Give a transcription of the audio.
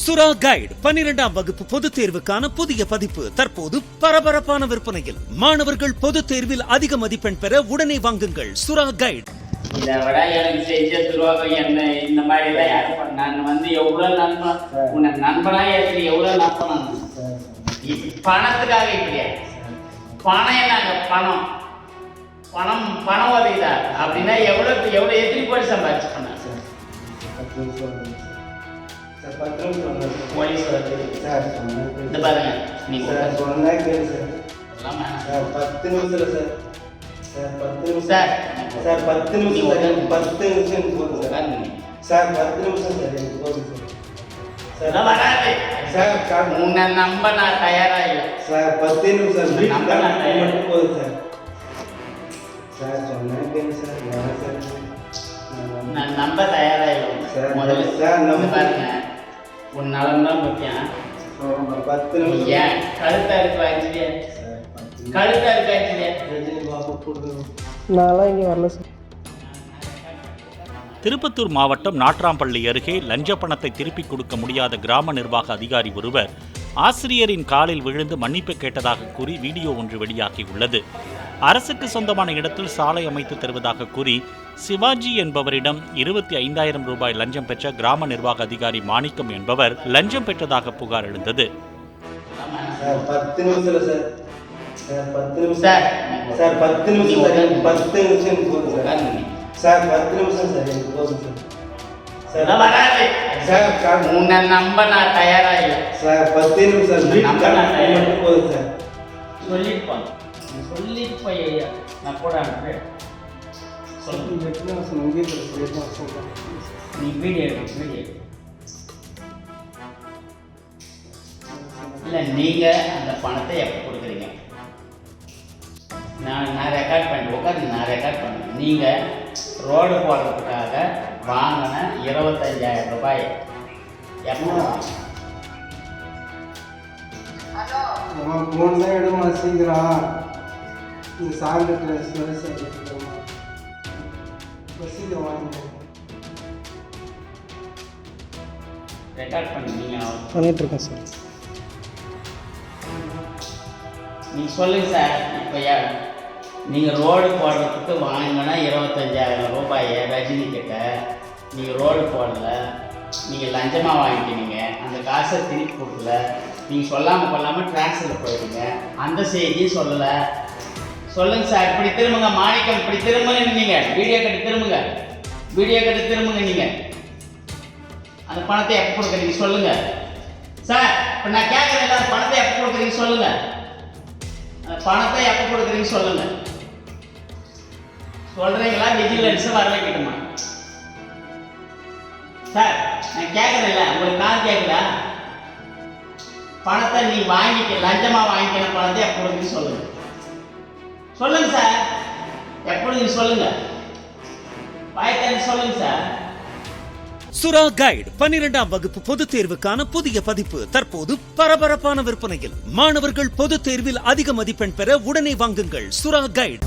சுரா கைடு 12ஆம் வகுப்பு பொதுத் தேர்வுக்கான புதிய பதிப்பு தற்போது பரபரப்பான விற்பனையில். மாணவர்கள் பொதுத் தேர்வில் அதிக மதிப்பெண் பெற உடனே வாங்குங்கள் சுரா கைடு. இதை விட எனக்கு செஞ்ச துரோகம் என்ன? இந்த மாதிரி தான் யாரும் நான் எவ்வளவு நண்பன் உன்னை நண்பனா ஏற்றி எவ்வளவு நண்பனா பணத்துக்காக இல்லையா? பணம் என்னங்க? பணம் பணம் பணம் உதவிதா அப்படின்னா எவ்வளவு எத்தனை கோடி சம்பாதிச்சு பண்ண போலீஸ் இந்த பாருங்க நீங்க சொன்னா கேளு சார். 10 நிமிஷம் சார். 10 நிமிஷம் சார். 10 நிமிஷம் 10 நிமிஷம் போதும் சார். 10 நிமிஷம் சார் வராது சார். உன்னை நம்ப நான் தயாரா இல்லை சார். 10 நிமிஷம் மட்டும் போதும் சார். சார் சொன்னா கேளு சார். நான் நம்ப தயாரா இல்லை முதல்ல சார். நம்ம பாருங்க உன் நலம் தான் முக்கியம். 10 நிமிஷம் ஏன் கழுத்தா இருக்கு ஆக்சுவலியா? கழுத்தா இருக்கு ஆக்சுவலியா? நான்லாம் இங்கே வரல சார். திருப்பத்தூர் மாவட்டம் நாட்ராம்பள்ளி அருகே லஞ்ச பணத்தை திருப்பிக் கொடுக்க முடியாத கிராம நிர்வாக அதிகாரி ஒருவர் ஆசிரியரின் காலில் விழுந்து மன்னிப்பு கேட்டதாக கூறி வீடியோ ஒன்று வெளியாகியுள்ளது. அரசுக்கு சொந்தமான இடத்தில் சாலை அமைத்து தருவதாக கூறி சிவாஜி என்பவரிடம் 25,000 ரூபாய் லஞ்சம் பெற்ற கிராம நிர்வாக அதிகாரி மாணிக்கம் என்பவர் லஞ்சம் பெற்றதாக புகார் எழுந்தது. உன்னை நம்ப நான் தயாரா இல்லை சார். 10 நிமிஷம் சொல்லிட்டு சொல்லிட்டு போய் ஐயா நான் கூட அனுப்புறேன். நீ வீடியோ வீடியோ இல்லை நீங்கள் அந்த பணத்தை எப்போ கொடுக்குறீங்க? நான் ரெக்கார்ட் பண்ணி உட்காந்து நான் ரெக்கார்ட் பண்ணேன். நீங்கள் ரோடு போடுறதுக்காக வாங்கின 25,000 ரூபாய் எப்போ? ஃபோன் தான் எடுமா சீக்கிரம். இந்த சார்ந்த சீக்கிரம் வாங்க. ரெக்கார்ட் பண்ணி நீங்கள் பண்ணிட்டு இருக்கேன் சார். நீங்கள் சொல்லுங்கள் சார். இப்போ நீங்கள் ரோடு போடுறதுக்கு வாங்கினா 25,000 ரூபாயை ரஜினி கிட்ட நீங்கள் ரோடு போடல, நீங்கள் லஞ்சமாக வாங்கிக்கினீங்க, அந்த காசை திருப்பி கொடுக்கல, நீங்கள் சொல்லாமல் கொள்ளாமல் டிரான்ஸ்ஃபர் போயிடுங்க, அந்த செய்தியும் சொல்லலை. சொல்லுங்கள் சார். இப்படி திரும்புங்க மாணிக்கம், இப்படி திரும்புங்க. நீங்கள் வீடியோ கட்டி திரும்புங்க, வீடியோ கட்டி திரும்புங்க. நீங்கள் அந்த பணத்தை எப்போ கொடுக்குறீங்க சொல்லுங்கள் சார். இப்போ நான் கேட்குறேன், அந்த பணத்தை எப்போ கொடுக்குறீங்க சொல்லுங்கள். அந்த பணத்தை எப்போ கொடுக்குறீங்க சொல்லுங்கள். சொல்கிறீங்களா? விஜிலன்ஸை வர வைக்கட்டுமா சார்? நான் கேட்குறேன்ல, உங்களுக்கு கால் கேட்குதா? பணத்தை நீ வாங்கிக்க, லஞ்சமாக வாங்கிக்கிற பணத்தை எப்போ கொடுக்குறீங்க சொல்லுங்கள். சொல்லுங்கள் சார். எப்பொழுது சொல்லுங்கள், வாய்த்தானே சொல்லுங்கள் சார். சுரா கைடு 12ஆம் வகுப்பு பொதுத் தேர்வுக்கான புதிய பதிப்பு தற்போது பரபரப்பான விற்பனையில். மாணவர்கள் பொதுத் தேர்வில் அதிக மதிப்பெண் பெற உடனே வாங்குங்கள் சுரா கைடு.